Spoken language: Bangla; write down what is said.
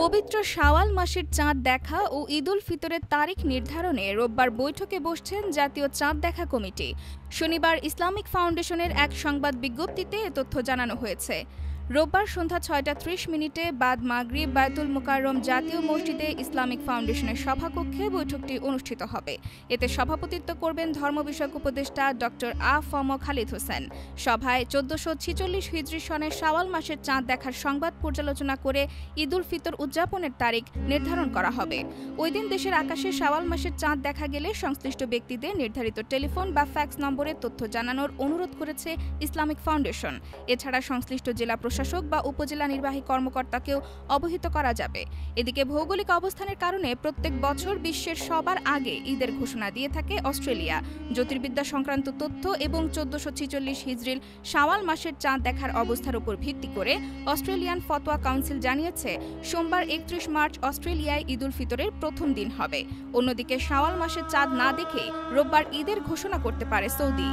পবিত্র শাওয়াল মাসের চাঁদ দেখা ও ঈদ উল ফিতরের তারিখ নির্ধারণে রোববার বৈঠকে বসছেন জাতীয় চাঁদ দেখা কমিটি। শনিবার ইসলামিক ফাউন্ডেশনের এক সংবাদ বিজ্ঞপ্তিতে এ তথ্য জানানো হয়েছে। রোববার সন্ধ্যা ৬টা ৩০ বাদ মাগরিব বায়তুল মুকাররম জাতীয় মসজিদে ইসলামিক ফাউন্ডেশনের সভাকক্ষে বৈঠকটি অনুষ্ঠিত হবে। এতে সভাপতিত্ব করবেন ধর্ম বিষয়ক উপদেষ্টা ডক্টর আ.ফ.ম. খালিদ হোসেন। সভায় ১৪৪৬ হিজরি সনের শাওয়াল মাসের চাঁদ দেখার সংবাদ পর্যালোচনা করে ঈদ উল ফিতর উদযাপনের তারিখ নির্ধারণ করা হবে। ওই দিন দেশের আকাশে শাওয়াল মাসের চাঁদ দেখা গেলে সংশ্লিষ্ট ব্যক্তিদের নির্ধারিত টেলিফোন বা ফ্যাক্স নম্বরে তথ্য জানানোর অনুরোধ করেছে ইসলামিক ফাউন্ডেশন। এছাড়া সংশ্লিষ্ট জেলা প্রশাসক বা উপজেলা নির্বাহী কর্মকর্তাকেও অবহিত করা যাবে। এদিকে ভৌগোলিক অবস্থানের কারণে প্রত্যেক বছর বিশ্বের সবার আগে ঈদের ঘোষণা দিয়ে থাকে অস্ট্রেলিয়া। জ্যোতির্বিদ্যা সংক্রান্ত তথ্য এবং ১৪৪৬ হিজরির শাওয়াল মাসের চাঁদ দেখার অবস্থার উপর ভিত্তি করে অস্ট্রেলিয়ান ফতোয়া কাউন্সিল জানিয়েছে সোমবার ৩১ মার্চ অস্ট্রেলিয়ায় ঈদ উল ফিতরের প্রথম দিন হবে। অন্যদিকে শাওয়াল মাসের চাঁদ না দেখে রোববার ঈদের ঘোষণা করতে পারে সৌদি।